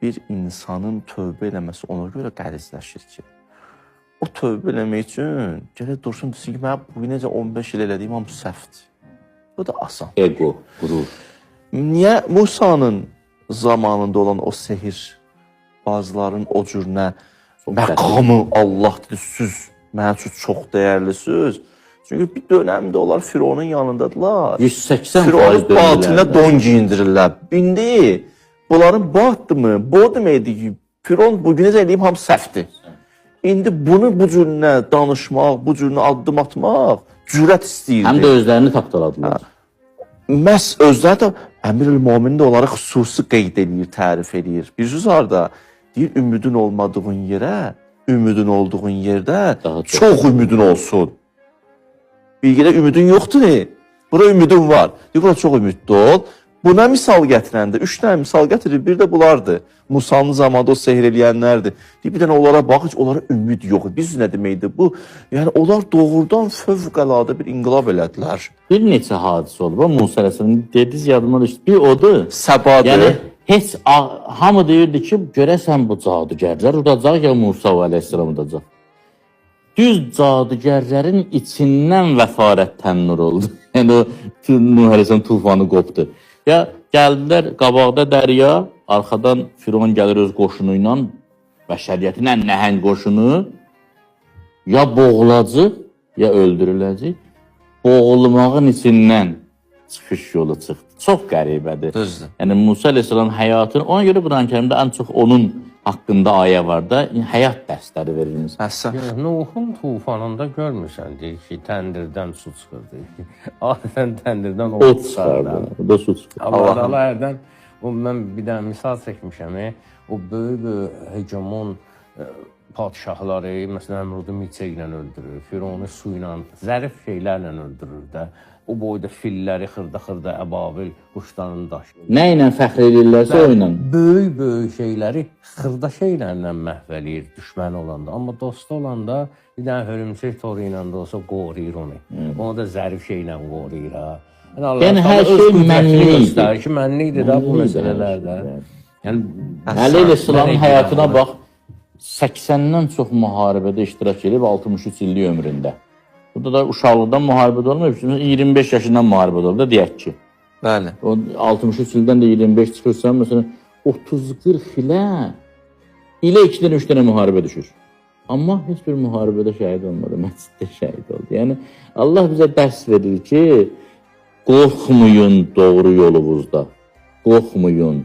bir insanın tövbə eləməsi ona görə qəlizləşir ki, o tövbə eləmək üçün gərək dursun desin ki, mən bugün necə 15 il elədiyim hamısı səhvdir. Bu da asan. Ego, qurur. Niyə Musanın zamanında olan o sehir bazıların o cür nə məqamı Allahdır, siz mənim üçün çox dəyərli söz. Çünki bir dönəmdə onlar Fironun yanındadılar. 180% Fironun batilinə don giyindirirlər. İndi bunların batımı, bu deməkdir ki, Firon bugünə eləyib hamısı səhvdir. İndi bunu bu cürünə danışmaq, bu cürünə addım atmaq cürət istəyirdi. Həm də özlərini tapdaladılar. Məhz özləri də Əmir-ül-Möminin də onları xüsusi qeyd edir, tərif edir. Bir söz harda deyir, ümidin olmadığın yerə, ümidin olduğun yerdə çox ümidin olsun. Bilgidə ümidin yoxdur, bura ümidin var. Deyir, bura çox ümidli ol. Buna misal gətirəndə, 3 dənə misal gətirir, bir də bunlardır. Musanın zamanında o sehir eləyənlərdir. Deyir, bir dənə onlara bax, onlara ümid yox. Biz nə deməkdir bu? Yəni, onlar doğrudan fövqəladə bir inqilab elədilər. Bir neçə hadisə oldu. Musa Əleyhisselam dediniz, yadıma düşdü. Bir odur. Səbadır. Yəni, heç hamı deyirdi ki, görəsən bu cadugərlər udacaq ya Musa Əleyhisselam udacaq. Düz cadugərlərin içindən vəfarət tənnur oldu. Yəni, o Nuh Əleyhisselam tufanı qopdu. Ya gəldilər qabaqda dərya, arxadan Firon gəlir öz qoşunu ilə, bəşəriyyətin ən nəhəng qoşunu ya boğulacaq, ya öldürüləcək. Boğulmağın içindən çıxış yolu çıxdı. Çox qəribədir. Düzdür. Yəni Musa Əleyhisselam həyatını, ona görə Quran-Kərimdə ən çox onun haqqında ayə var da, həyat dərsləri verilmiş. Həsən. Nuhun tufanında görmürsən, deyir ki, təndirdən su çıxırdı. Adətən təndirdən O çıxardı, o da su çıxardı. Allah hərdən, mən bir dənə misal çəkmişəm, o böyük hegemon padişahları, məsələn, Əmrudu milçə ilə öldürür, Fironu su ilə, zərif şeylərlə öldürür də. O boyda filləri xırda-xırda əbabil quşlarını daşıyır. Nə ilə fəxr edirlərsə o ilə. Böyük şeyləri xırda şeylərlə məhv eləyir düşmən olanda. Amma dostu olanda bir dənə hörümçək toru ilə də olsa qoruyur onu. Onu da zərif şeylə qoruyur ha. Yəni hər şey mənlidir. Ki, mənlidir də bu məsələlərdə. Yəni Əli Əleyhisselamın həyatına bax, 80-dən çox müharibədə iştirak edib 63 illik ömründə. Burada da uşaqlıqdan müharibədə olmayıb, 25 yaşından müharibədə olub da deyək ki. Bəli. O 63 ildən də 25 çıxırsan, məsələn, 30-40 ilə 2 dənə 3 dənə müharibə düşür. Amma heç bir müharibədə şəhid olmadı, məsciddə şəhid oldu. Yəni, Allah bizə dərs verir ki, qorxmayın doğru yolunuzda, qorxmayın.